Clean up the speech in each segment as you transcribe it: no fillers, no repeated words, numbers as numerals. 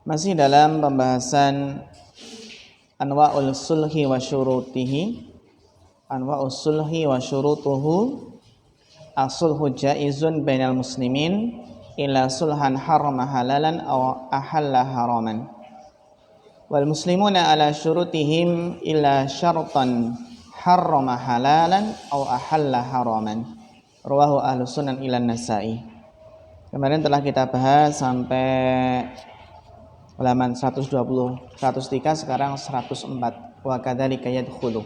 Masih dalam pembahasan anwa'ul sulhi wa syurutihi. Anwa'ul sulhi wa syurutuhu. As-sulhu jaizun bainal muslimin illa sulhan harrama halalan aw ahalla haraman. Wal muslimuna ala syurutihim illa syartan harrama halalan aw ahalla haraman. Rawahu ahlus sunan ila Nasa'i. Kemarin telah kita bahas sampai halaman 120, 103, sekarang 104. Wa kadzalika yadkhulu.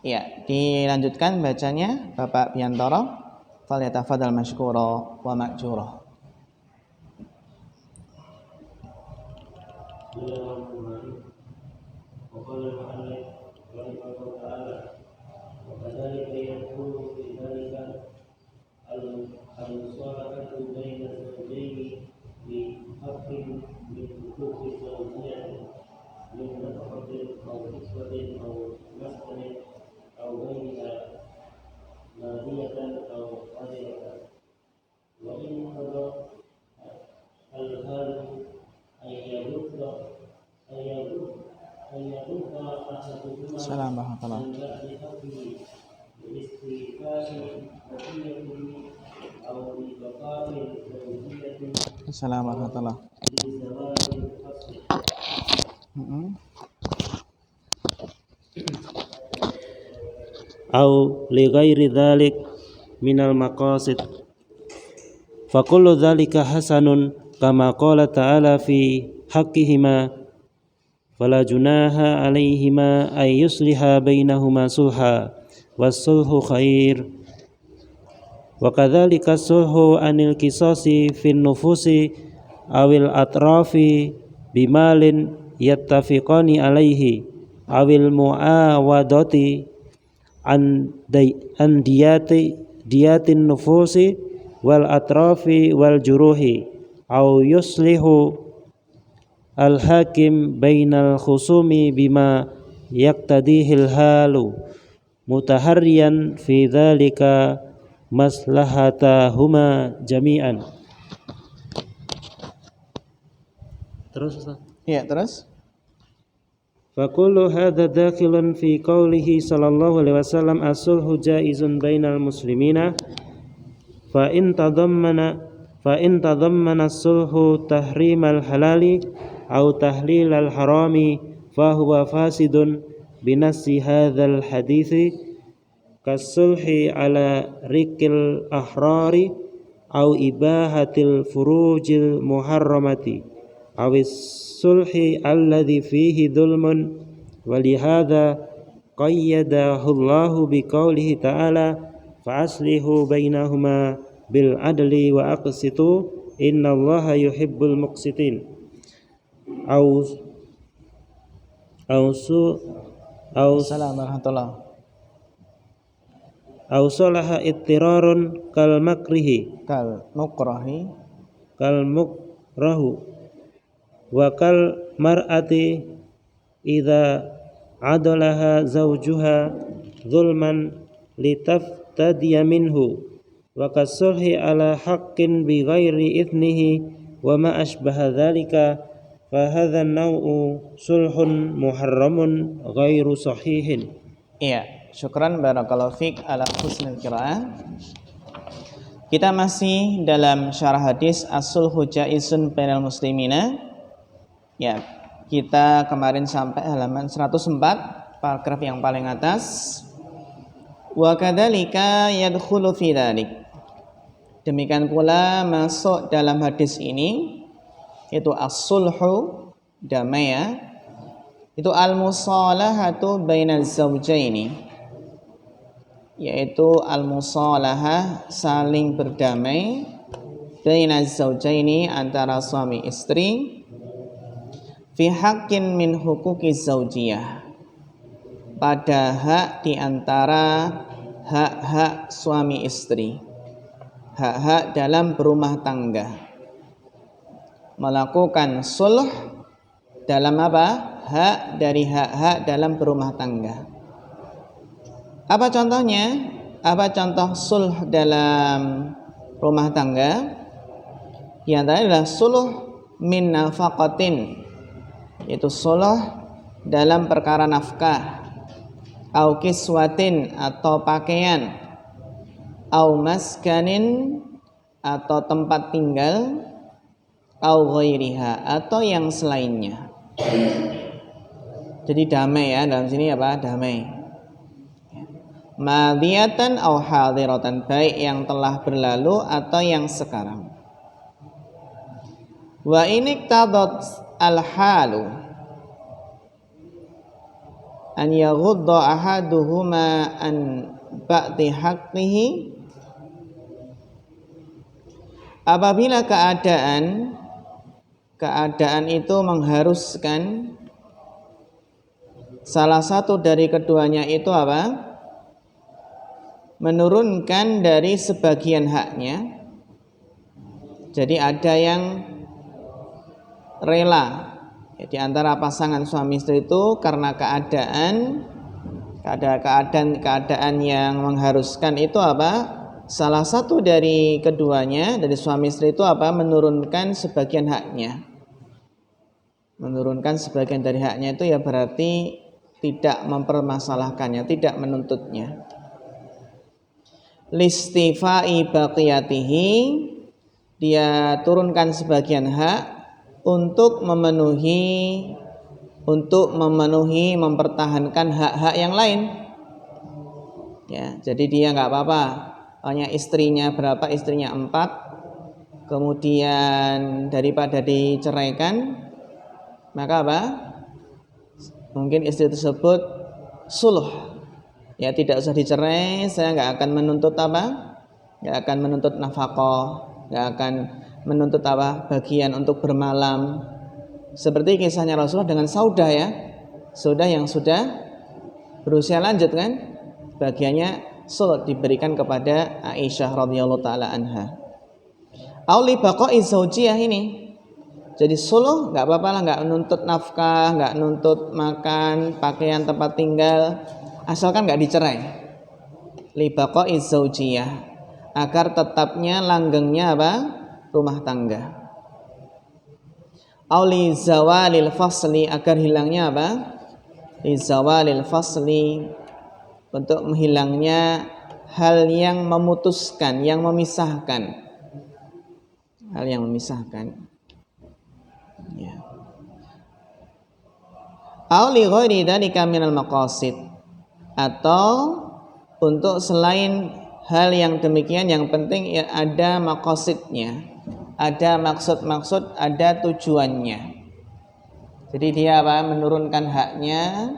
Ya, dilanjutkan bacanya Bapak Biantoro. Falyatafadhal mashkura wa ma'jura. Salam warahmatullahi wabarakatuh. Salam warahmatullahi Au li ghairi dzalik minal maqasid fa kullu dzalika hasanun kama qala ta'ala fi haqqihima fala junaha alaihima ay yusliha bainahuma sulha was-sulhu khair wa kadzalika sulhu anil qisasi fin nufusi awil atrafi bimalin yattafiqani alaihi awil muawadati an diyatin nufusi wal atrafi wal juruhi au yuslihu al hakim bainal khusumi bima yaqtadihil halu mutaharriyan fi dzalika maslahatahuma jami'an. Terus Ustaz? Ya, terus. Fakullu hadza dakhilun fi qaulihi sallallahu alaihi wasallam as-sulhu jaizun bainal muslimina fa in tadammana as-sulhu tahrimal halali aw tahlilal harami fa huwa fasidun binassi hadzal hadithi kas-sulhi ala rikil ahrari aw ibahatil furujil muharramati awis sulhi alladhi fihi dhulmun walihadha qayyadahu Allahu biqaulihi ta'ala fa'aslihu bainahuma bil adli wa aqsitu innallaha yuhibbul muqsitin Salam warahmatullahi aw salaha ittirarun kal makrihi kal mukrahu wa kal mar'ati idza adalaha zawjuha zulman litaftadiya minhu wa kasulhi ala haqqin bi ghairi ithnihi wa ma ashbaha dzalika fa hadha an-naw'u sulhun muharramun ghairu sahihin. Iya, syukran barakallahu fik ala husnil qiraah. Kita masih dalam syarah hadis as-sulhu jaizun bainal muslimina. Ya, kita kemarin sampai halaman 104, paragraf yang paling atas. Wa kadzalika yadkhulu fi dzalik. Demikian pula masuk dalam hadis ini itu as-sulhu, damai ya. Itu al-musalahatu bainaz zawjaini. Yaitu al-musalahah, saling berdamai, bainaz zawjaini, antara suami istri, fi haqqin min huquqi zaujiyah, pada hak di antara hak-hak suami istri, hak-hak dalam berumah tangga. Melakukan sulh dalam apa? Hak dari hak-hak dalam berumah tangga. Apa contohnya? Apa contoh sulh dalam rumah tangga? Yang tadi adalah sulh min nafaqatin, yaitu suluh dalam perkara nafkah, au kiswatin atau pakaian, au maskanin atau tempat tinggal, au ghairiha atau yang selainnya. Jadi damai ya, dalam sini apa? Damai. Madiyatan au hadiratan, baik yang telah berlalu atau yang sekarang. Wa iniktadat al-halu an yaghudda ahaduhuma an ba'di haqqihi, apabila keadaan itu mengharuskan salah satu dari keduanya itu apa? Menurunkan dari sebagian haknya. Jadi ada yang rela di antara pasangan suami istri itu karena keadaan yang mengharuskan itu apa? Salah satu dari keduanya, dari suami istri itu apa? Menurunkan sebagian haknya. Menurunkan sebagian dari haknya itu ya berarti tidak mempermasalahkannya, tidak menuntutnya. Listifai baqiyatihi, dia turunkan sebagian hak untuk memenuhi mempertahankan hak-hak yang lain. Ya, jadi dia nggak apa-apa, hanya istrinya berapa, istrinya 4, kemudian daripada diceraikan, maka apa? Mungkin istri tersebut suluh. Ya, tidak usah dicerai, saya nggak akan menuntut apa? Nggak akan menuntut nafkah, nggak akan menuntut apa? Bagian untuk bermalam. Seperti kisahnya Rasulullah dengan Saudah ya. Saudah yang sudah berusia lanjut kan? Bagiannya suluh diberikan kepada Aisyah radhiyallahu taala anha. Auli baqa'i zaujiyah ini. Jadi suluh nggak apa-apa lah, nggak menuntut nafkah, nggak nuntut makan, pakaian, tempat tinggal, asalkan nggak dicerai. Li baqa'i zaujiyah, agar tetapnya langgengnya apa? Rumah tangga. Auli zawalil fasli, agar hilangnya apa? Li zawalil fasli, untuk menghilangnya hal yang memutuskan, yang memisahkan. Hal yang memisahkan. Ya. Auli ghairi dzalika minal maqasid, atau untuk selain hal yang demikian, yang penting ya ada maqasidnya, ada maksud-maksud, ada tujuannya. Jadi dia apa? Menurunkan haknya,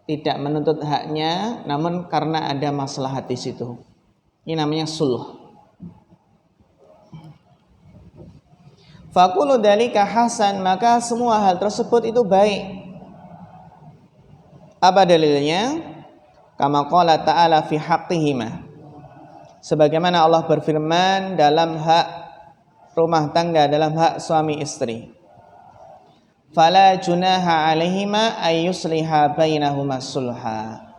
tidak menuntut haknya, namun karena ada maslahat di situ. Ini namanya suluh. Faqulu dzalika hasan, maka semua hal tersebut itu baik. Apa dalilnya? Kama qala ta'ala fi haqqihima, sebagaimana Allah berfirman dalam hak rumah tangga, dalam hak suami istri. Fala junaha alaihima ayyusliha bainahuma sulha,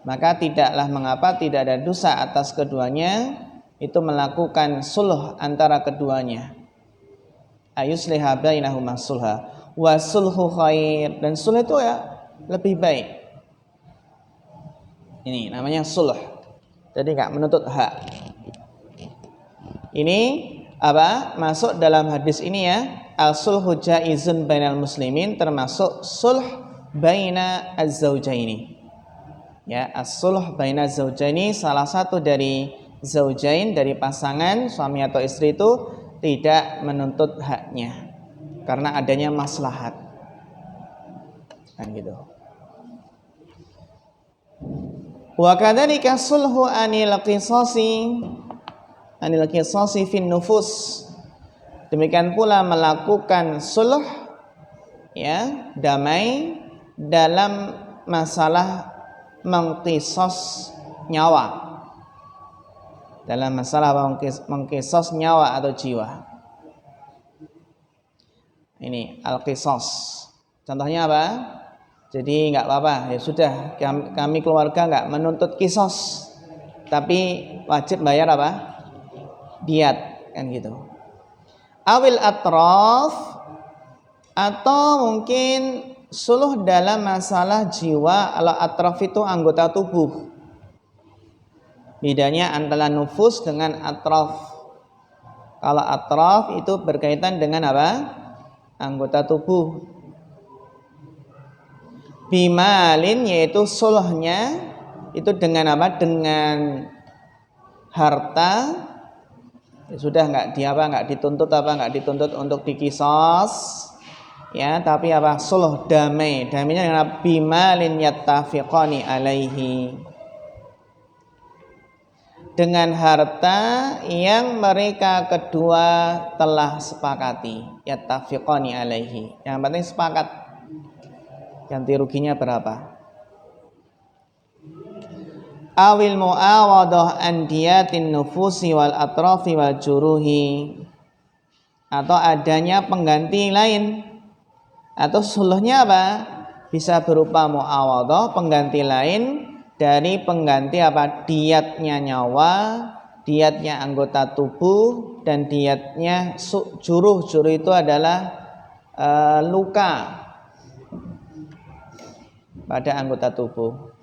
maka tidaklah mengapa, tidak ada dosa atas keduanya itu melakukan sulh antara keduanya. Ayusliha bainahuma sulha wa sulhu khair, dan sulh itu ya lebih baik. Ini namanya sulh. Jadi enggak menuntut hak. Ini apa? Masuk dalam hadis ini ya, al-sulhu jaizun bainal muslimin, termasuk sulh baina az-zaujaini. Ya, as-sulh baina az-zaujaini, salah satu dari zaujain, dari pasangan suami atau istri itu tidak menuntut haknya karena adanya maslahat, kan gitu. Wa kadzalika sulhu anil qisasi fin nufus, demikian pula melakukan sulh ya, damai dalam masalah mengqisas nyawa, dalam masalah mengqisas nyawa atau jiwa. Ini al-qisas. Contohnya apa? Jadi enggak apa-apa, ya sudah, kami keluarga enggak menuntut qisas, tapi wajib bayar apa? Diat, kan gitu. Awil atraf, Atau mungkin suluh dalam masalah jiwa. Al-atraf itu anggota tubuh. Bedanya antara nufus dengan atraf. Kalau atraf itu berkaitan dengan apa? Anggota tubuh. Bimalin yaitu suluhnya itu dengan apa? Dengan harta. Ya sudah nggak dituntut untuk dikisos. Ya, tapi apa? Suluh damai. Damainya dengan bimalin yattafiqani alaihi. Dengan harta yang mereka kedua telah sepakati. Yattafiqani alaihi. Yang penting sepakat. Ganti ruginya berapa? Awil mu'awadah an diyatin nufusi wal atrafi wal juruhi. Atau adanya pengganti lain. Atau suluhnya apa? Bisa berupa mu'awadah, pengganti lain dari pengganti apa? Diyatnya nyawa, diyatnya anggota tubuh, dan diyatnya juruh. Juruh itu adalah luka pada anggota tubuh.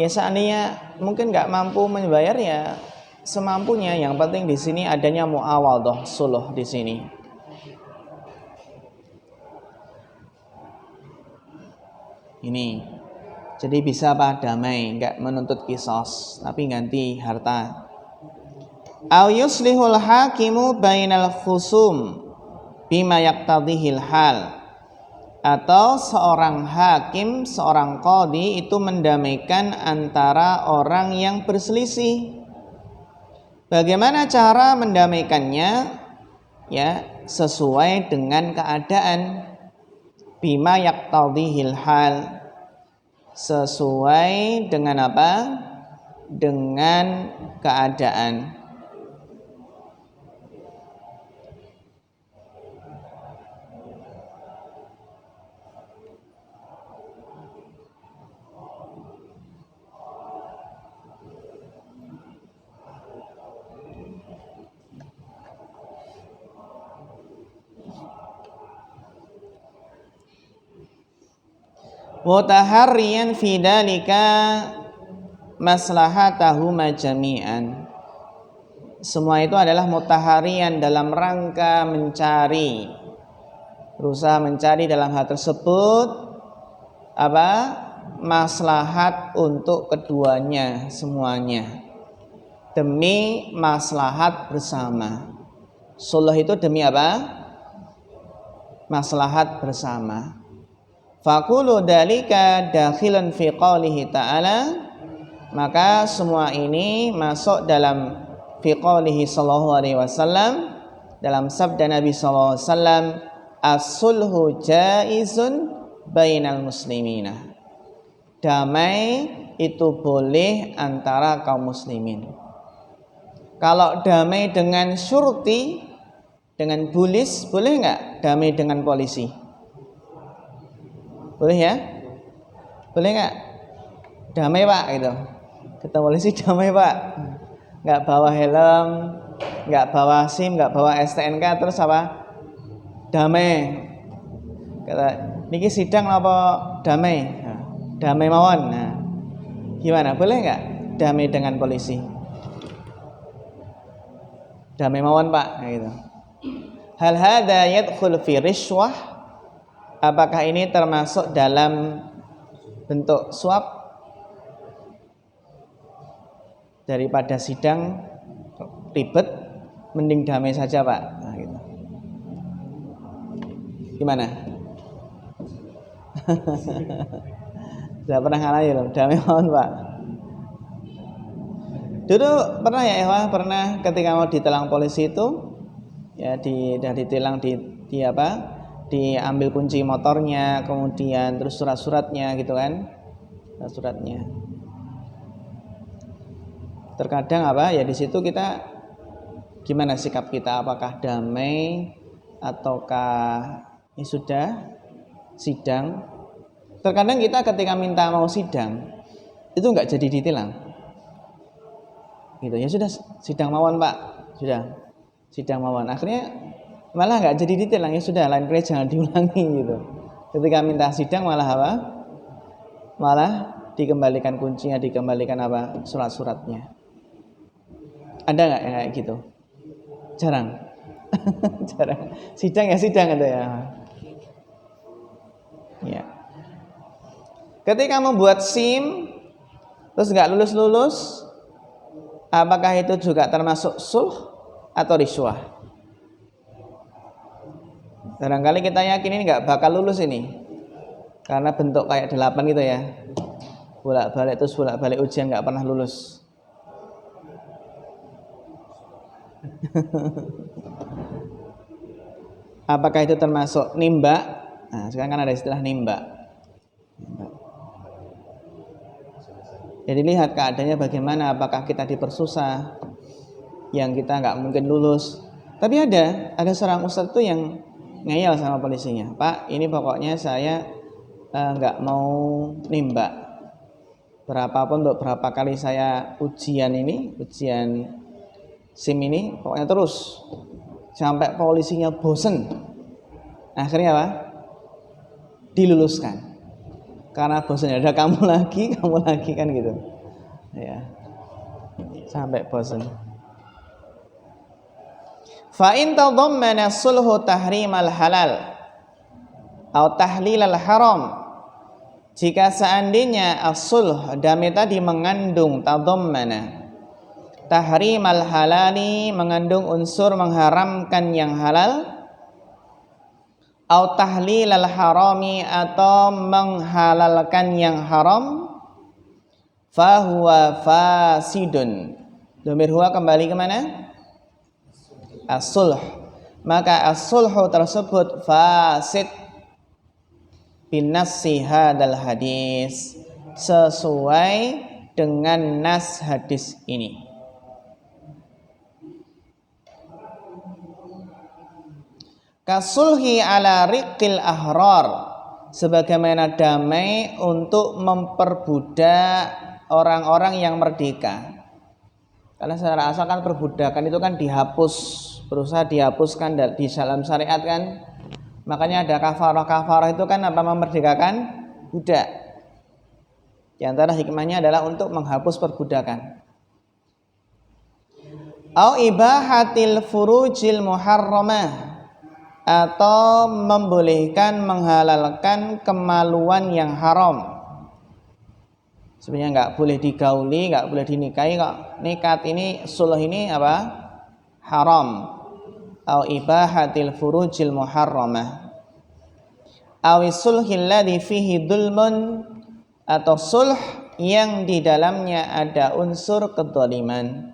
Ya seandainya mungkin nggak mampu membayar ya semampunya. Yang penting di sini adanya mu'awadah, suluh di sini. Ini, jadi bisa apa? Damai, enggak menuntut kisos, tapi ganti harta. Au yuslihul hakimu bainal khusum bima yaqtadihil hal. Atau seorang hakim, seorang qadhi itu mendamaikan antara orang yang berselisih. Bagaimana cara mendamaikannya? Ya, sesuai dengan keadaan. Bima yaqtadihil hal, sesuai dengan apa? Dengan keadaan. Mutaharriyan fi dalika maslahatahuma jami'an. Semua itu adalah mutaharian dalam rangka mencari, berusaha mencari dalam hal tersebut apa? Maslahat untuk keduanya semuanya, demi maslahat bersama. Suluh itu demi apa? Maslahat bersama. Faqulu dalika dakhilan fi qaulihi ta'ala, maka semua ini masuk dalam fi qaulihi sallallahu alaihi wasallam, dalam sabda Nabi sallallahu alaihi wasallam, as-sulhu jaizun bainal muslimina. Damai itu boleh antara kaum muslimin. Kalau damai dengan syurti, dengan polis, boleh nggak damai dengan polisi? Boleh ya? Boleh nggak? Damai pak gitu. Kata polisi damai pak. Nggak bawa helm, nggak bawa SIM, nggak bawa STNK, terus apa? Damai. Kata, niki sidang apa damai? Nah, damai mawon. Nah, gimana? Boleh nggak damai dengan polisi? Damai mawon pak. Nah, gitu. Hal hadza yadkhul fi rishwah. Apakah ini termasuk dalam bentuk suap? Daripada sidang ribet, mending damai saja pak. Nah, gitu. Gimana? Sudah pernah ngalahin loh, damai mohon pak. Dulu pernah ya Ewa, pernah ketika mau ditilang polisi itu, ya ditilang di apa? Diambil kunci motornya, kemudian terus surat-suratnya gitu kan, suratnya. Terkadang apa ya, di situ kita gimana sikap kita, apakah damai ataukah ini sudah sidang. Terkadang kita ketika minta mau sidang itu nggak jadi ditilang gitu, ya sudah sidang mawon pak, sudah sidang mawon. Akhirnya Malah nggak jadi detail, ya sudah lain kali jangan diulangi gitu. Ketika minta sidang malah apa? Malah dikembalikan kuncinya, dikembalikan apa? Surat-suratnya. Ada nggak yang kayak gitu? Jarang. Jarang. Sidang ya sidang ada ya. Ya. Ketika membuat SIM terus nggak lulus-lulus, apakah itu juga termasuk sulh atau riswah? Barangkali kita yakin ini nggak bakal lulus ini, karena bentuk kayak 8 gitu ya, bolak-balik terus bolak-balik ujian nggak pernah lulus. Apakah itu termasuk nimba? Nah, sekarang kan ada istilah nimba. Jadi lihat keadaannya bagaimana, apakah kita dipersusah, yang kita nggak mungkin lulus. Tapi ada seorang ustadz tuh yang ngeyel sama polisinya, Pak, ini pokoknya saya nggak mau nimba. Berapapun untuk berapa kali saya ujian SIM ini, pokoknya terus sampai polisinya bosen. Akhirnya apa? Diluluskan. Karena bosan, ada kamu lagi kan gitu. Ya. Sampai bosan. Fa in tadammana sulhu tahrimal halal atau tahlilal haram. Jika seandainya as-sulh damai tadi mengandung tadammana tahrimal halali, mengandung unsur mengharamkan yang halal, atau tahlilal harami, atau menghalalkan yang haram, fahuwa fasidun. Dhamir huwa kembali kemana? As-sulh. Maka as-sulhu tersebut fasid binassi hadal hadis, sesuai dengan nas hadis ini. Kasulhi ala riqil ahrar, sebagaimana damai untuk memperbudak orang-orang yang merdeka. Karena secara asal kan perbudakan itu kan dihapus, berusaha dihapuskan di dalam syariat kan. Makanya ada kafarah itu kan apa, memerdekakan budak. Di antara hikmahnya adalah untuk menghapus perbudakan. Au ibahatil furujil muharramah, atau membolehkan menghalalkan kemaluan yang haram. Sebenarnya nggak boleh digauli, nggak boleh dinikahi kok. Nikat ini, sulh ini apa? Haram. Au ibahatil furujil muharramah. Awi sulhil ladzi fihi dzulmun, atau sulh yang di dalamnya ada unsur kedzaliman.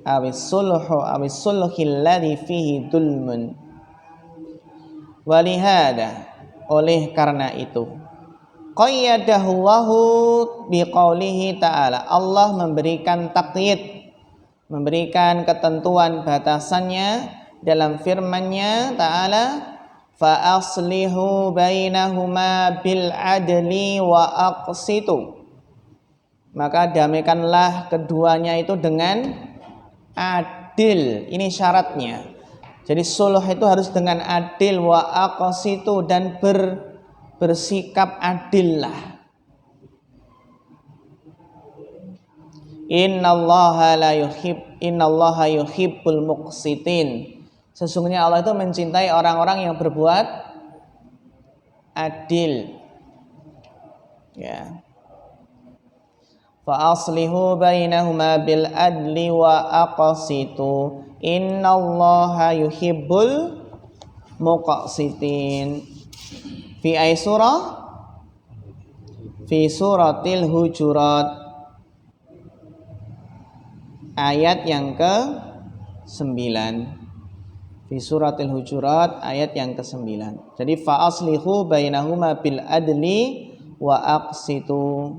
Awi sulhil ladzi fihi dzulmun. Walihada, oleh karena itu, qayyadahullahu biqaulihi ta'ala, Allah memberikan taqyid, memberikan ketentuan batasannya dalam firman-Nya ta'ala, fa aslihu bainahuma bil adli wa aqsitu, maka damaikanlah keduanya itu dengan adil. Ini syaratnya. Jadi sulh itu harus dengan adil, wa aqsitu, dan bersikap adillah. Innallaha yuhibbul muqsitin. Sesungguhnya Allah itu mencintai orang-orang yang berbuat adil. Ya. Fa aslihu bainahuma bil adli wa aqsitu. Innallaha yuhibbul muqsitin. Fi ay surah? Fi suratil Hujurat, ayat yang ke-9. Fi suratil Hujurat ayat yang ke-9. Jadi fa aslihu bainahuma bil adli wa aqsitu.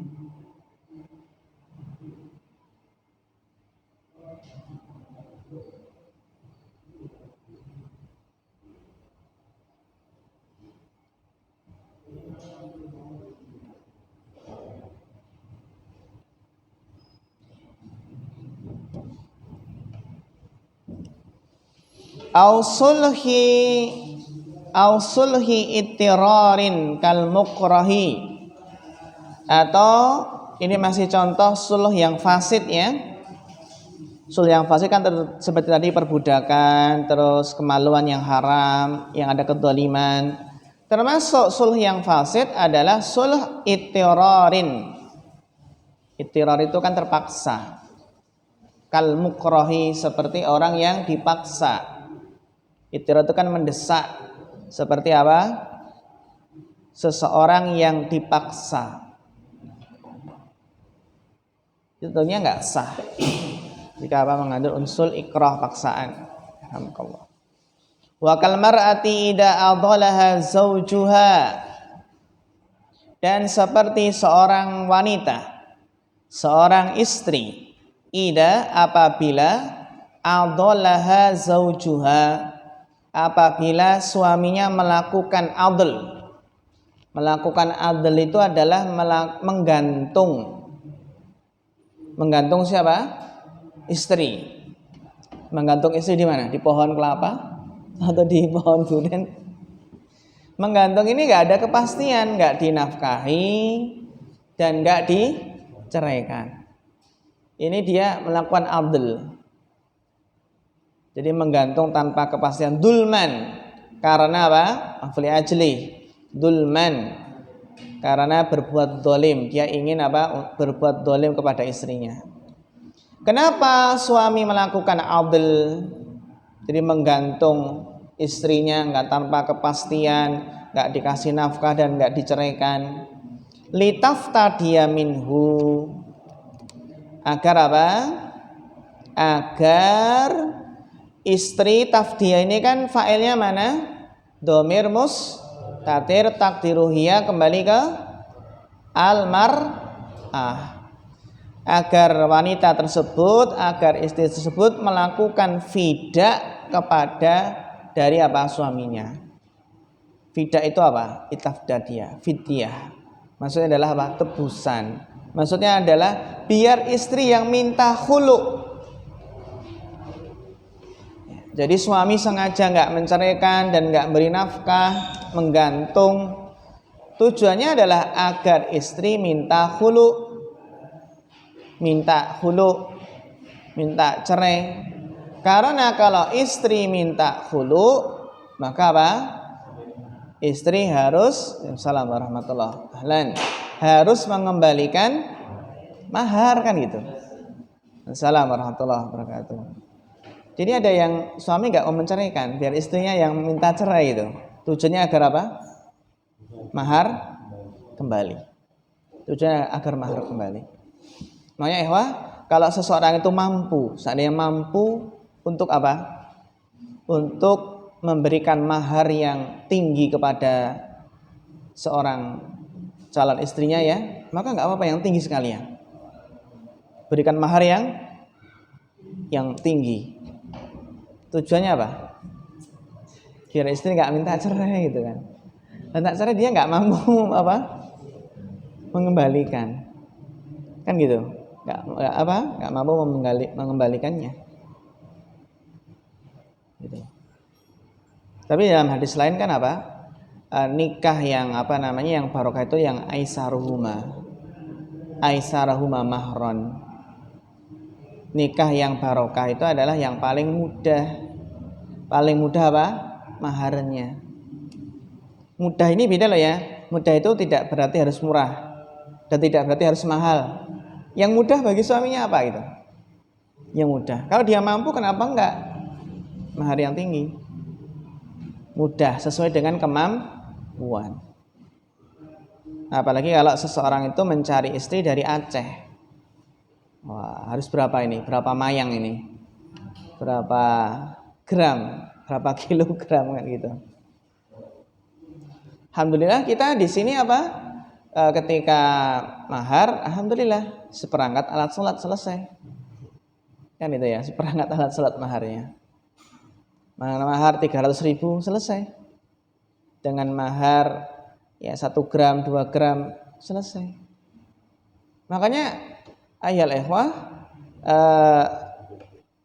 au sulhi ittirarin kal mukrahi, atau ini masih contoh sulh yang fasid ya. Sulh yang fasid kan seperti tadi perbudakan, terus kemaluan yang haram, yang ada kedzaliman. Termasuk sulh yang fasid adalah sulh ittirarin. Ittirar itu kan terpaksa. Kal mukrahi, seperti orang yang dipaksa. Ittirar itu kan mendesak. Seperti apa? Seseorang yang dipaksa. Itu tentunya nggak sah jika apa mengandung unsur ikrah, paksaan. Alhamdulillah. Wa kal mar'ati idza adalaha zawjuha, dan seperti seorang wanita, seorang istri, idza apabila adalaha zawjuha, apabila suaminya melakukan adl. Melakukan adl itu adalah menggantung. Menggantung siapa? Istri. Menggantung istri di mana? Di pohon kelapa atau di pohon durian? Menggantung ini nggak ada kepastian, nggak dinafkahi dan nggak diceraikan. Ini dia melakukan adl. Jadi menggantung tanpa kepastian. Dulman, karena apa? Afli ajli. Dulman, karena berbuat dolim. Dia ingin apa? Berbuat dolim kepada istrinya. Kenapa suami melakukan adl? Jadi menggantung istrinya, nggak tanpa kepastian, nggak dikasih nafkah dan nggak diceraikan. Litaftadiya minhu, agar apa? Agar istri, tafdiyah ini kan fa'ilnya mana? Domir mustatir takdiruhiyah, kembali ke al-mar'ah. Agar wanita tersebut, agar istri tersebut melakukan fidah kepada dari apa? Suaminya. Fidah itu apa? Itafdadiyah, fidyah. Maksudnya adalah apa? Tebusan. Maksudnya adalah biar istri yang minta khulu. Jadi suami sengaja nggak menceraikan dan nggak beri nafkah, menggantung. Tujuannya adalah agar istri minta khulu. Minta khulu, minta cerai. Karena kalau istri minta khulu, maka apa? Istri harus, assalamualaikum warahmatullahi wabarakatuh, harus mengembalikan mahar, kan gitu. Assalamualaikum warahmatullahi wabarakatuh. Jadi ada yang suami nggak mau menceraikan, biar istrinya yang minta cerai itu. Tujuannya agar apa? Mahar kembali. Tujuannya agar mahar kembali. Makanya kalau seseorang itu mampu, seandainya mampu untuk apa? Untuk memberikan mahar yang tinggi kepada seorang calon istrinya ya, maka nggak apa-apa, yang tinggi sekalian. Berikan mahar yang tinggi. Tujuannya apa? Biar istri nggak minta cerai gitu kan. Minta cerai dia nggak mampu apa? Mengembalikan, kan gitu. Nggak mampu mengembalikannya. Gitu. Tapi dalam hadis lain kan apa? Nikah yang apa namanya, yang barokah itu yang aisaruhuma mahron. Nikah yang barokah itu adalah yang paling mudah. Paling mudah apa? Maharnya. Mudah ini beda loh ya. Mudah itu tidak berarti harus murah dan tidak berarti harus mahal. Yang mudah bagi suaminya apa gitu? Yang mudah. Kalau dia mampu, kenapa enggak mahar yang tinggi? Mudah sesuai dengan kemampuan. Apalagi kalau seseorang itu mencari istri dari Aceh. Wah, harus berapa ini? Berapa mayang ini? Berapa gram? Berapa kilogram kan gitu. Alhamdulillah kita di sini apa? Ketika mahar, alhamdulillah seperangkat alat sholat selesai. Kan itu ya, seperangkat alat sholat maharnya. Mahar 300.000 selesai. Dengan mahar ya 1 gram, 2 gram selesai. Makanya ayal ikhwah,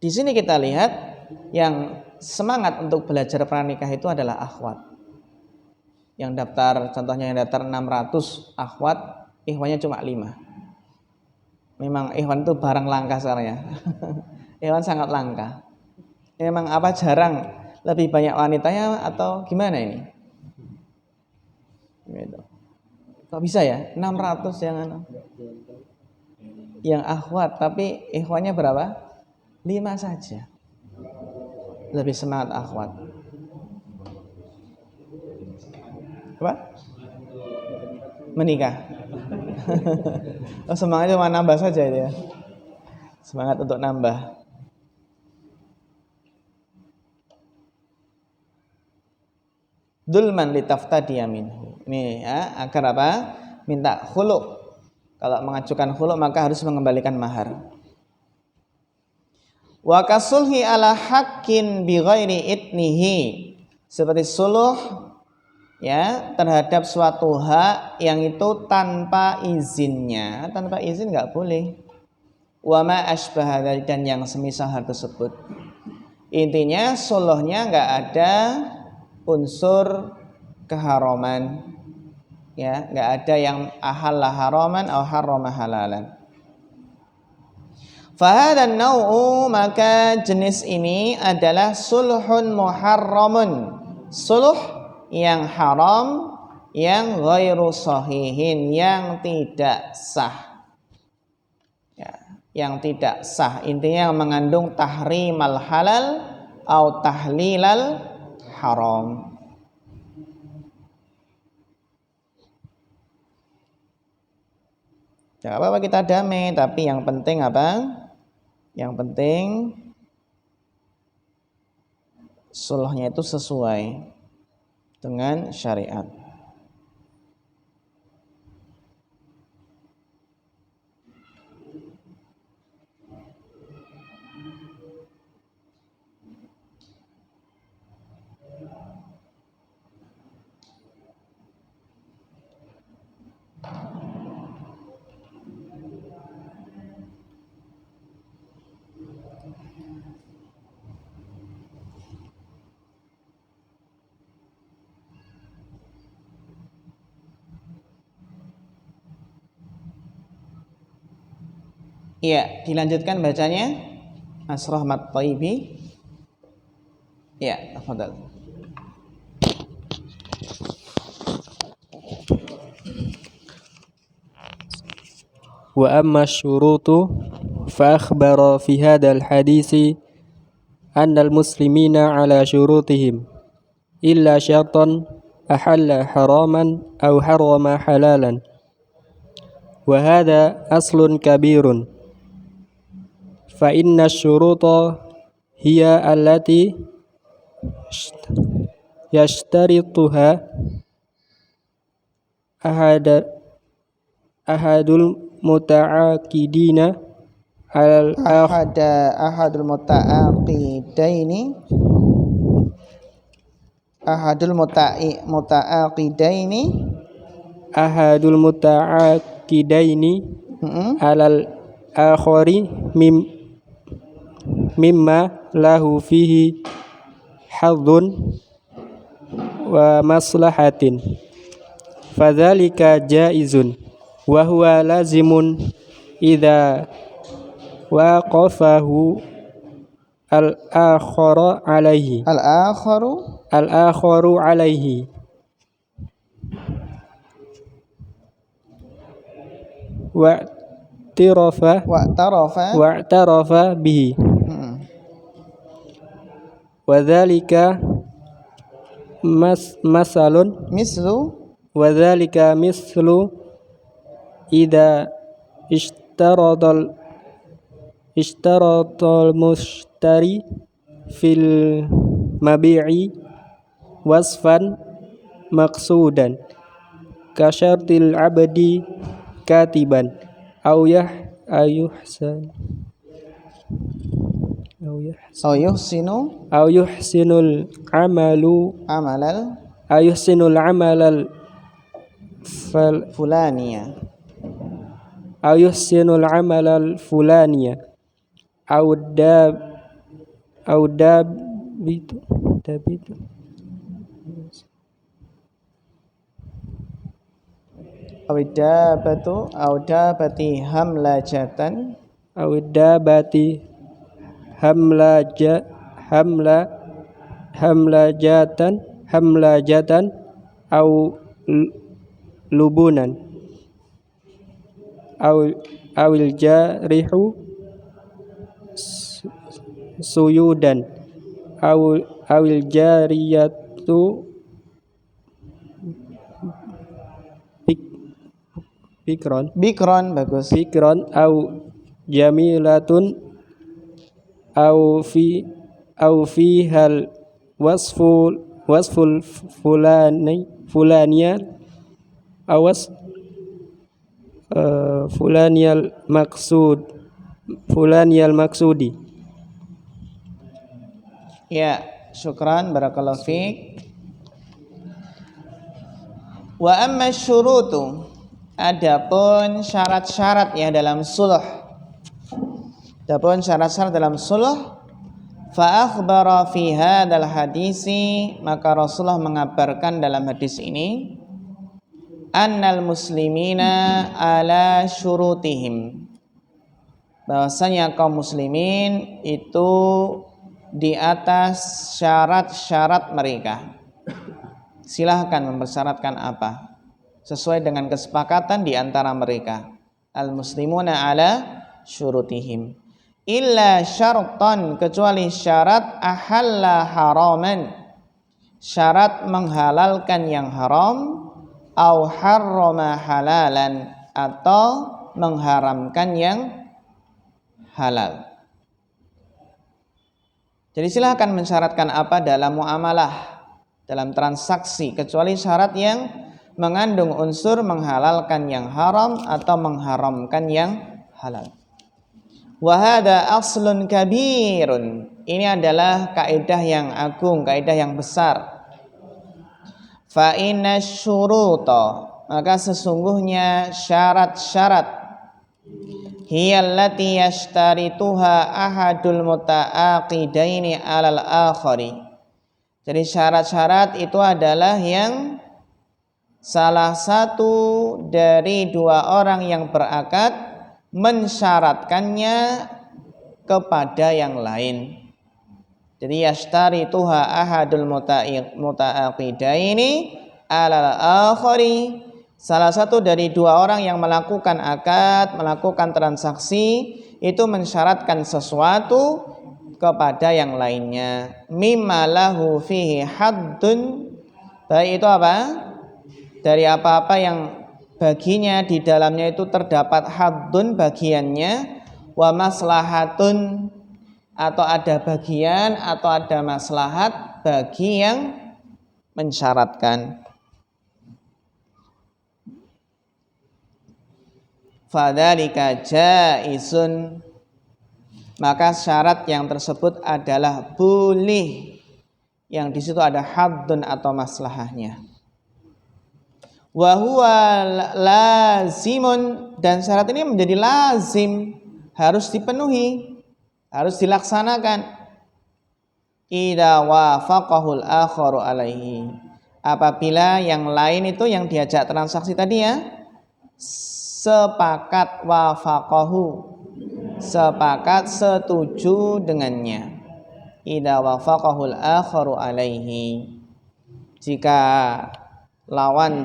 di sini kita lihat yang semangat untuk belajar pranikah itu adalah akhwat. Yang daftar, contohnya yang daftar 600 akhwat, ikhwannya cuma 5. Memang ikhwan itu barang langka sekarang ya. Ikhwan sangat langka. Memang apa jarang lebih banyak wanitanya atau gimana ini? Gitu. Kok bisa ya? 600 yang akhwat, tapi ikhwannya berapa? 5 saja. Lebih semangat akhwat. Apa? Menikah. Oh, semangat cuma nambah saja itu ya. Semangat untuk nambah. Dulman litaftadiya minhu. Ini ya, agar apa? Minta khulu'. Kalau mengajukan khulu' maka harus mengembalikan mahar. Wa kasulhi ala haqqin bi ghairi itnihi. Seperti suluh ya terhadap suatu hak yang itu tanpa izinnya. Tanpa izin enggak boleh. Wa ma asbaha dan yang semisal hal tersebut. Intinya suluhnya enggak ada unsur keharaman, ya, nggak ada yang ahalla haraman atau harrama halalan. Fahadan nau'u, maka jenis ini adalah sulhun muharramun, suluh yang haram, yang ghairu sahihin, yang tidak sah, ya, yang tidak sah. Intinya yang mengandung tahrimal halal atau tahlilal haram. Tidak apa-apa kita damai, tapi yang penting apa? Yang penting sulhnya itu sesuai dengan syariat. Iya, dilanjutkan bacanya Mas Rahmat Thaibi. Iya, tafadhal. Wa amma syurutu fa akhbara fi hadzal hadisi anna al-muslimina ala syurutihim illa syartan ahalla haraman aw harrama halalan wa hadha aslun kabirun fa inna syuruta hiya allati yashtarituha ahadul muta'aqidina ahadul muta'aqidaini alal akhari mimma lahu fihi hadzun wa maslahatin fadzalika jaizun wa huwa lazimun idza waqafahu al-akharu alaihi wa'tarafa bihi wa dzalika mislu idza ishtaratal mushtari fil mabi'i wasfan maqsudan kasyartil abdi katiban au yuhsinul amalal fulaniya au dabitu dabitu awdabati hamlajatan awdabati hamla hamlajatan au lubunan awil jarihu suyudan awil jariyatu bikron bagus bikron au jamilatun au hal wasful fulaniya awas fulaniyal maksudi. Ya, syukran barakallahu fiik. Wa amma syurutu, adapun syarat-syarat ya dalam sulh. Adapun syarat-syarat dalam sulh, fa akhbara fi hadzal hadisi, maka Rasulullah mengabarkan dalam hadis ini annal muslimina ala syurutihim, bahwasanya kaum muslimin itu di atas syarat-syarat mereka. Silahkan mempersyaratkan apa sesuai dengan kesepakatan di antara mereka. Al muslimuna ala syurutihim illa syartan, kecuali syarat ahalla haraman, syarat menghalalkan yang haram, au harrama halalan, atau mengharamkan yang halal. Jadi silahkan mensyaratkan apa dalam muamalah, dalam transaksi, kecuali syarat yang mengandung unsur menghalalkan yang haram atau mengharamkan yang halal. Wa hadza aslun kabirun, ini adalah kaidah yang agung, kaidah yang besar. Fa inna syuruta, maka sesungguhnya syarat-syarat, hiyallati yashtarituha ahadul muta'aqidaini alal akhari. Jadi syarat-syarat itu adalah yang salah satu dari dua orang yang berakad mensyaratkannya kepada yang lain. Jadi yashtarituha ahadul muta'aqidaini alal akhari, salah satu dari dua orang yang melakukan akad, melakukan transaksi, itu mensyaratkan sesuatu kepada yang lainnya. Mimma lahu fihi haddun, baik itu apa? Dari apa-apa yang baginya di dalamnya itu terdapat haddun, bagiannya, wa maslahatun, atau ada bagian atau ada maslahat bagi yang mensyaratkan. Fadzalika jaizun, maka syarat yang tersebut adalah boleh, yang di situ ada haddun atau maslahahnya. Wa huwa lazimun, dan syarat ini menjadi lazim, harus dipenuhi, harus dilaksanakan. Idza wafaqahul akharu alaihi, apabila yang lain itu yang diajak transaksi tadi ya sepakat, wafaqahu, sepakat, setuju dengannya. Idza wafaqahul akharu alaihi, jika lawan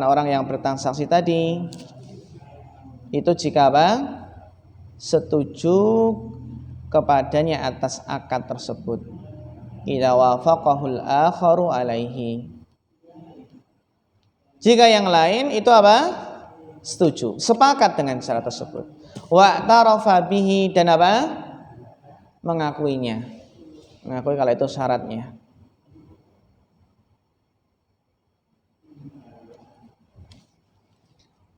orang yang bertransaksi tadi itu jika apa? Setuju kepadanya atas akad tersebut. Idza wafaqahul akharu alaihi, jika yang lain itu apa? Setuju, sepakat dengan syarat tersebut. Wa tarafa bihi, dan apa? Mengakuinya, mengakui kalau itu syaratnya.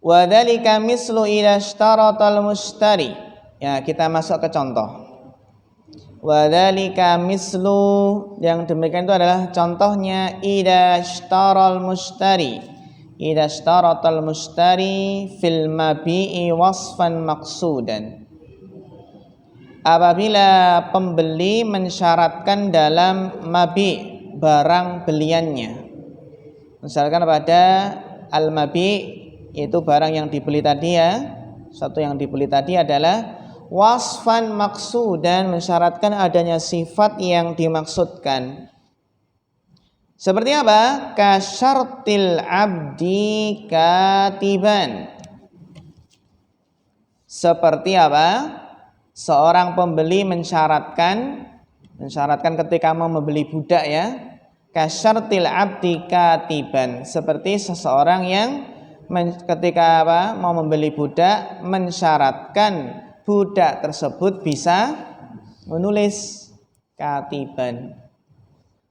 Wa dzalika mislu idza ishtaratal mushtari. Ya, kita masuk ke contoh. Wa dzalika mislu, yang demikian itu adalah contohnya, idza ishtaral mushtari, idza ishtaratal mushtari fil mabi'i wasfan maqsudan. apabila pembeli mensyaratkan dalam mabi barang beliannya. Misalkan pada al-mabi itu barang yang dibeli tadi ya, satu yang dibeli tadi adalah wasfan maksudan, mensyaratkan adanya sifat yang dimaksudkan. Seperti apa? Kasyartil abdi katiban. Seperti apa? Seorang pembeli mensyaratkan ketika mau membeli budak ya. Kasyartil abdi katiban. Seperti seseorang yang ketika mau membeli budak mensyaratkan budak tersebut bisa menulis, katiban.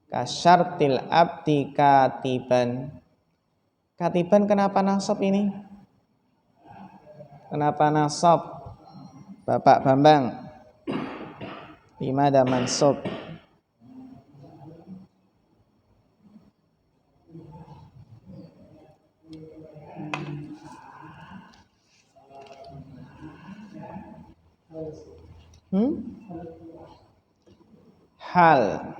Kasyartil abdi katiban. Katiban kenapa nasab ini? Kenapa nasab? Bapak Bambang. Limada mansub? Hal.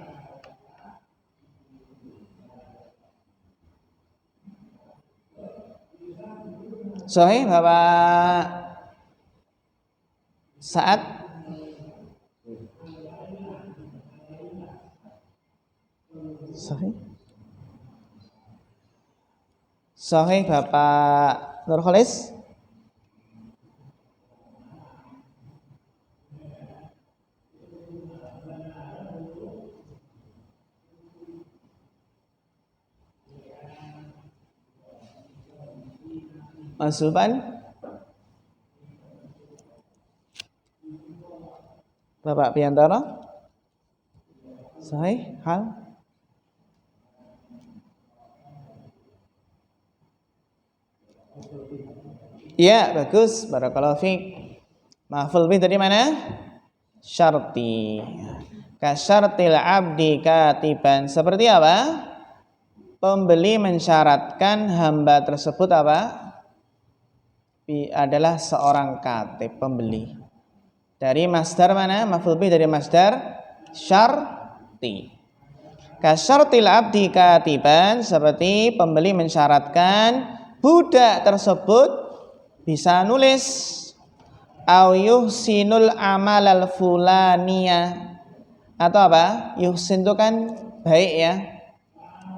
Sahih Bapak Saat? Sahih? Sahih Bapak Nurholis? Mas Sulpan? Bapak Piantara? Sahih? Hal? Ya, bagus. Barakallahu fiik. Maf'ul bih dari mana? Syarti. Kasyartil abdi katiban. Seperti apa? Pembeli mensyaratkan hamba tersebut apa? Adalah seorang katib, pembeli. Dari masdar mana? Maf'ul bih dari masdar syarti. Kasyartil abdi katiban, seperti pembeli mensyaratkan budak tersebut bisa nulis. Au yuhsinul amalal fulaniyah, atau apa? Yuhsin itu kan baik ya,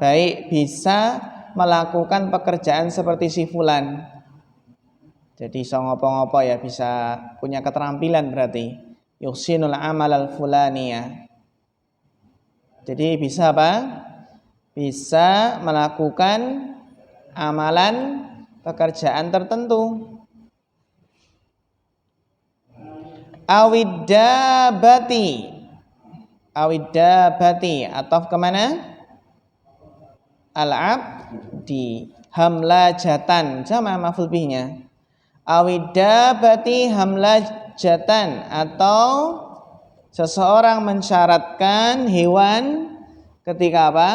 baik, bisa melakukan pekerjaan seperti si fulan. Jadi so ngopo-ngopo ya, bisa punya keterampilan berarti. Yuhsinul amalal fulaniyah. Jadi bisa apa? Bisa melakukan amalan pekerjaan tertentu. Awidabati atau kemana? Al-abdi hamlajatan, sama maf'ul bihnya. Awidabati hamlajatan, atau seseorang mensyaratkan hewan ketika apa?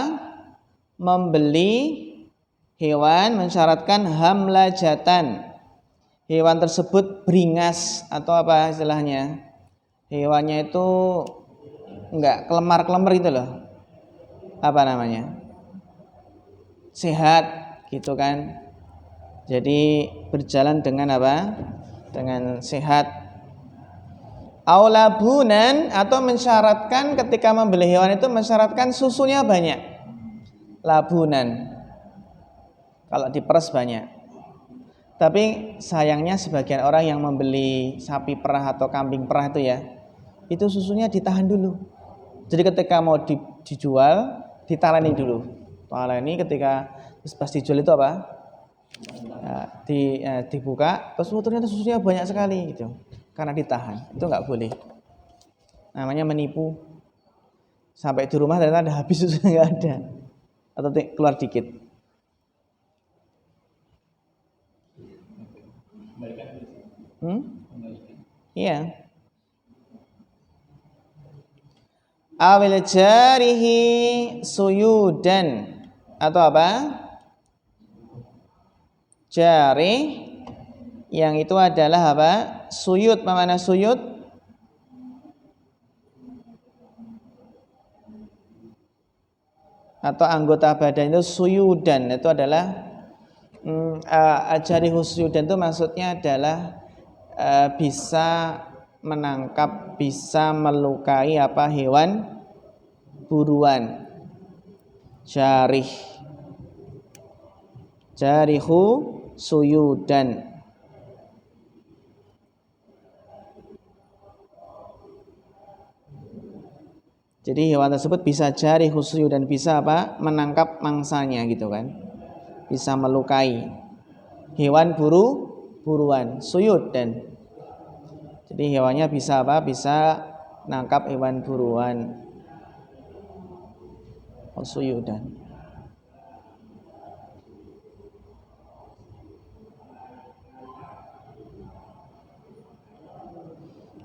Membeli hewan, mensyaratkan hamlajatan. Hewan tersebut beringas atau apa istilahnya? Hewannya itu enggak kelemar-kelemar itu loh. Apa namanya? Sehat gitu kan. Jadi berjalan dengan apa? Dengan sehat. Aulabunan, atau mensyaratkan ketika membeli hewan itu mensyaratkan susunya banyak. Labunan. Kalau diperes banyak. Tapi sayangnya sebagian orang yang membeli sapi perah atau kambing perah itu ya, itu susunya ditahan dulu. Jadi ketika mau dijual, ditaleni dulu. Taleni ketika pas dijual itu apa? Dibuka, terus ternyata susunya banyak sekali gitu. Karena ditahan, itu nggak boleh. Namanya menipu. Sampai di rumah ternyata ada habis, susunya nggak ada, atau keluar dikit. Iya. Awil jarihi suyudan, atau apa? Jari yang itu adalah apa? Suyud. Mana suyud? atau anggota badan itu suyudan, itu adalah jarihus suyudan itu maksudnya adalah bisa menangkap, bisa melukai apa hewan buruan. Jarihu suyudan. Jadi hewan tersebut bisa jarihu suyudan, bisa apa? Menangkap mangsanya gitu kan. Bisa melukai hewan buruan, suyudan. Jadi hewannya bisa apa? Bisa nangkap hewan buruan. Suyudan.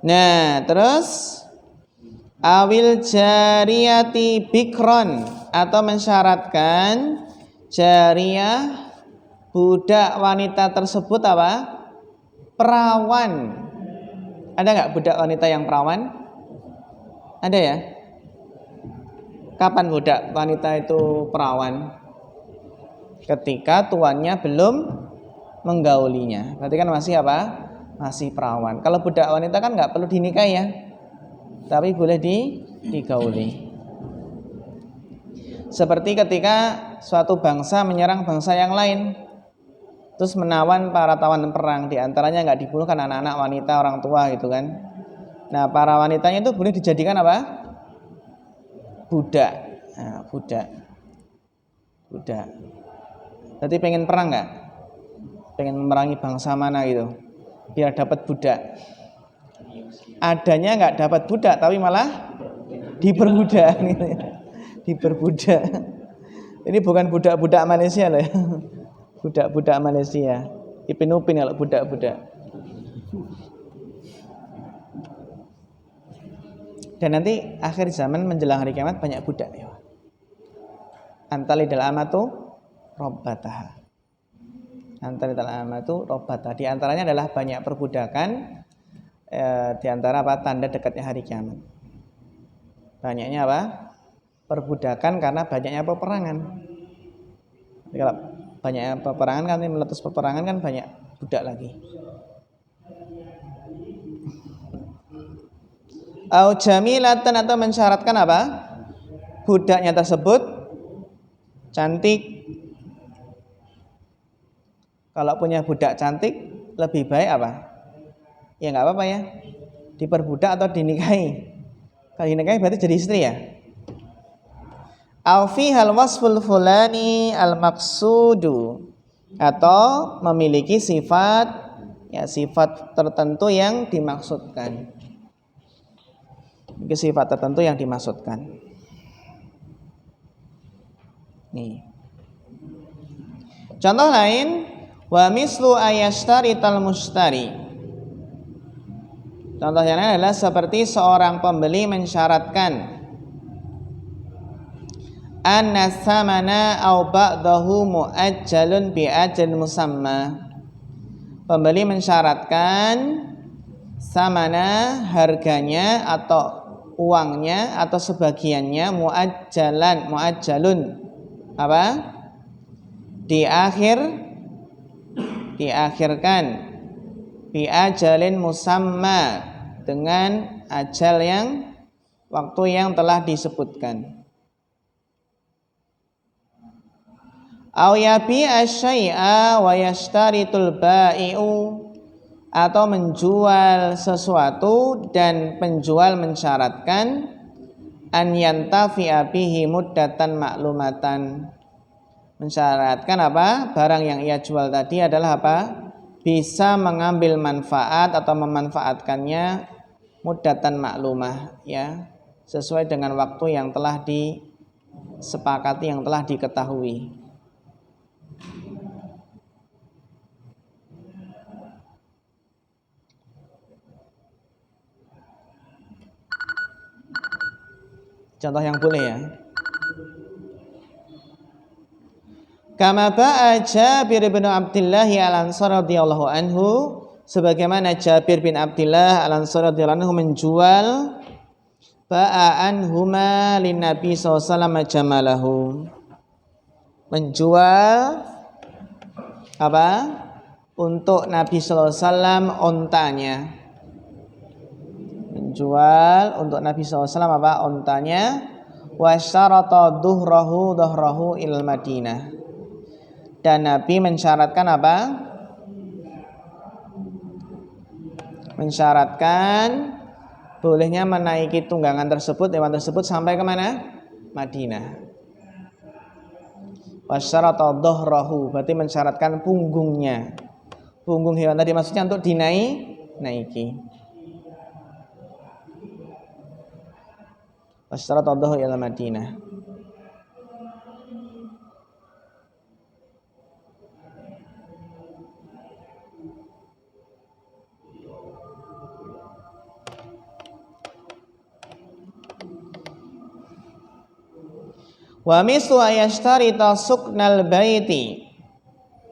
Nah, terus awil jariyati bikron, atau mensyaratkan jariyah budak wanita tersebut apa? Perawan. Ada nggak budak wanita yang perawan? Ada ya? Kapan budak wanita itu perawan? Ketika tuannya belum menggaulinya. Berarti kan masih apa? Masih perawan. Kalau budak wanita kan nggak perlu dinikahi ya, tapi boleh digauli. Seperti ketika suatu bangsa menyerang bangsa yang lain, terus menawan para tawanan perang, diantaranya nggak dibunuh kan anak-anak, wanita, orang tua gitu kan. Nah, para wanitanya itu boleh dijadikan apa? Budak. Nah, budak. Berarti pengen perang nggak? Pengen memerangi bangsa mana gitu, biar dapat budak. Adanya nggak dapat budak, tapi malah diperbudak. Diperbudak. Ini bukan budak-budak Malaysia loh ya. Budak-budak Malaysia. Ipin Upin kalau budak-budak. Dan nanti akhir zaman menjelang hari kiamat banyak budak ya. Antalidal amatu robbataha. Antalidal amatu robbataha. Di antaranya adalah banyak perbudakan. Di antara apa? Tanda dekatnya hari kiamat. Banyaknya apa? Perbudakan karena banyaknya peperangan. Jadi kalau banyaknya peperangan kan, meletus peperangan kan banyak budak lagi. Au jamilatan, atau mensyaratkan apa? Budaknya tersebut cantik. Kalau punya budak cantik lebih baik apa? Ya nggak apa-apa ya, diperbudak atau dinikahi. Kalau dinikahi berarti jadi istri ya. Au fi hal wasful fulani al maqsudu, atau memiliki sifat tertentu yang dimaksudkan. Sifat tertentu yang dimaksudkan. Nih. Contoh lain, wa mislu ayashtarital mustari. Contoh yang lain adalah seperti seorang pembeli mensyaratkan anna samana aw ba'dahu muajjalun bi ajal musamma. Pembeli mensyaratkan samana, harganya atau uangnya atau sebagiannya, muajjalun apa? Diakhirkan bi ajalin musamma, dengan ajal yang, waktu yang telah disebutkan. Au yabi asyai'a wa yashtaritul bai'u, atau menjual sesuatu dan penjual mensyaratkan an yantafi'a bihi muddatan maklumatan. Mensyaratkan apa? Barang yang ia jual tadi adalah apa? Bisa mengambil manfaat atau memanfaatkannya muddatan maklumah ya, sesuai dengan waktu yang telah disepakati, yang telah diketahui. Contoh yang boleh ya. Kama ba'a Jabir bin Abdullah al-Ansari radhiyallahu anhu, sebagaimana Jabir bin Abdullah al-Ansari radhiyallahu anhu menjual ba'an huma lin Nabi SAW jamalahu. Menjual apa? Untuk Nabi SAW ontanya. Menjual untuk Nabi SAW apa? Ontanya. Wa syarata dhuhrahu ilal Madinah. Dan Nabi mensyaratkan apa? Mensyaratkan bolehnya menaiki tunggangan tersebut, hewan tersebut sampai ke mana? Madinah. Wasyarata dhuhrahu berarti mensyaratkan punggungnya. Punggung hewan tadi maksudnya untuk dinaiki. Wasyarata dhuhrahu ila Madinah. Wa mislu ayashtarita suknal baiti.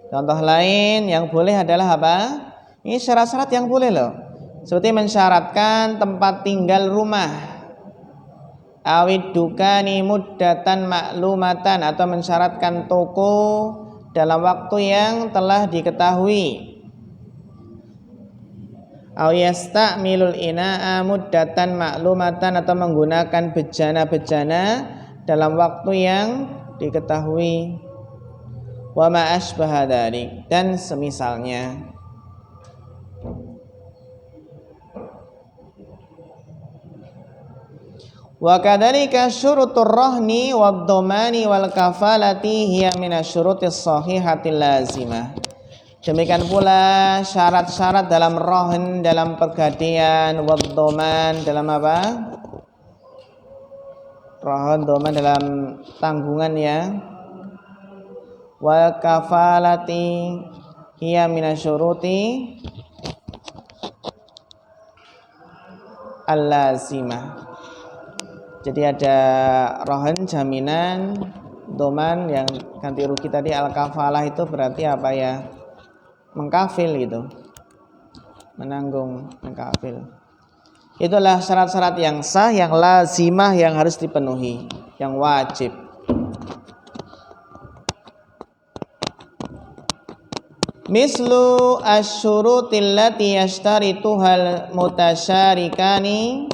Contoh lain yang boleh adalah apa? Ini syarat-syarat yang boleh loh. Seperti mensyaratkan tempat tinggal rumah. Awid dukani muddatan maklumatan, atau mensyaratkan toko dalam waktu yang telah diketahui. Aw yastamilul ina'a muddatan maklumatan, atau menggunakan bejana-bejana dalam waktu yang diketahui. Wa ma asbaha dzalik, dan semisalnya. Wa kadzalika syurutur rahni wad dhamani wal kafalati hiya minasyurutis shahihatil lazimah. Demikian pula syarat-syarat dalam rahn, dalam pergadaian, wad dhaman dalam apa? Rahon dhaman dalam tanggungan ya. Wa kafalati hiya minasyuruti al-lazimah. Jadi ada rohan jaminan, doman yang ganti rugi tadi, al-kafalah itu berarti apa ya? Mengkafil gitu. Menanggung, mengkafil. Itulah syarat-syarat yang sah, yang lazimah, yang harus dipenuhi, yang wajib. Mislu asyurutil lati yashtarituhal mutasyarikani,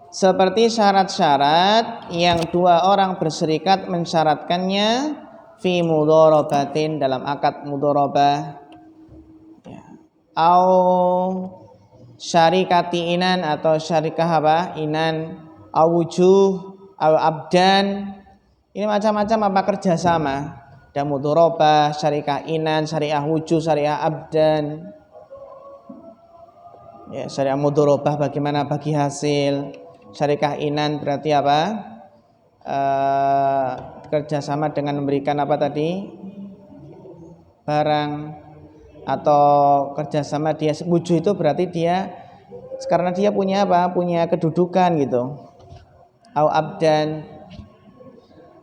seperti syarat-syarat yang dua orang berserikat mensyaratkannya fi mudharabatin, dalam akad mudharabah ya. Au syarikati inan, atau syarikah apa? Inan, awujuh, aw abdan. Ini macam-macam apa kerjasama. Ada mudharabah, syarikah inan, syariah wujuh, syariah abdan. Ya, syariah mudharabah bagaimana bagi hasil. Syarikah inan berarti apa? Kerjasama dengan memberikan apa tadi? Barang. Atau kerjasama dia wujuh itu berarti dia karena dia punya apa? Punya kedudukan gitu. Au abdan,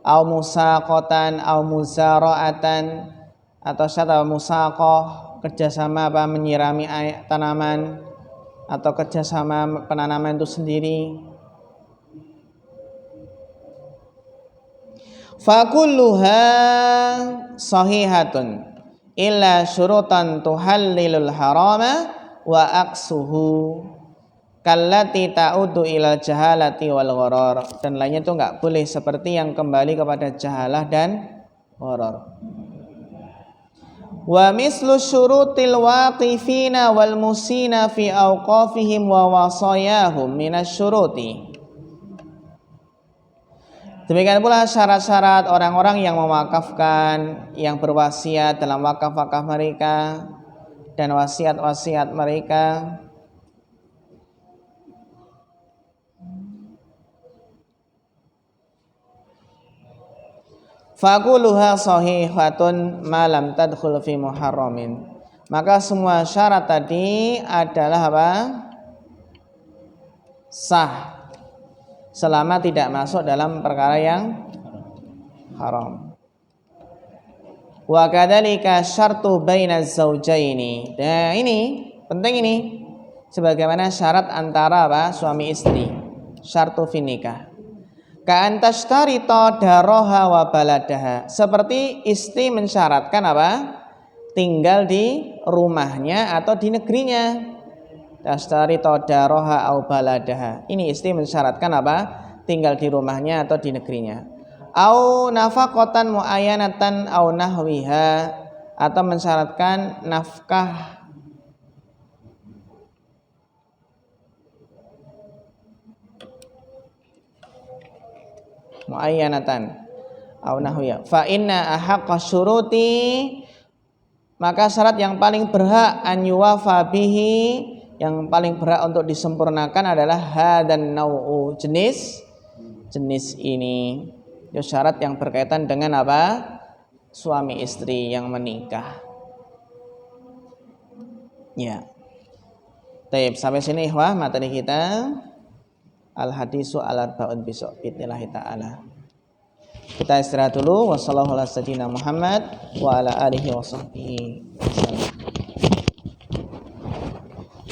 au musaqatan, au muzara'atan, atau syata musaqah, kerjasama apa? Menyirami tanaman, atau kerjasama penanaman itu sendiri. Fakulluha sahihatun illa syurutan tuhallilul harama wa aksuhu kallati ta'udu ilal jahalati wal gharar. Dan lainnya itu enggak boleh seperti yang kembali kepada jahalah dan gharar. Wa mislu syurutil waqifina wal musina fi awqafihim wa wasayahum minasyuruti. Demikian pula syarat-syarat orang-orang yang mewakafkan, yang berwasiat dalam wakaf-wakaf mereka dan wasiat-wasiat mereka. Faquluha sahihatun ma lam tadkhul fi muharramin. Maka semua syarat tadi adalah apa? Sah, selama tidak masuk dalam perkara yang haram. Wa kadzalika syartu bainaz zaujaini. Nah, ini penting ini. Sebagaimana syarat antara apa? Suami istri. syartu finikah. Ka'an tashtarita daroha wa baladaha. Seperti istri mensyaratkan apa? Tinggal di rumahnya atau di negerinya. Tashtarita daroha au baladaha. Ini istri mensyaratkan apa? Tinggal di rumahnya atau di negerinya. Au nafaqatan muayyanatan au nahwiha, atau mensyaratkan nafkah muayyanatan au nahwiha. Fa inna ahaqqa syuruti, maka syarat yang paling berhak an yuwafa bihi, yang paling berhak untuk disempurnakan adalah hadan nau'u, jenis ini. Itu syarat yang berkaitan dengan apa? Suami istri yang menikah. Ya. Baik, sampai sini ikhwah materi kita al-hadisu al-arba'un besok billahi ta'ala. Kita istirahat dulu. Wassallallahu ala sayyidina Muhammad wa ala alihi wa sahbihi.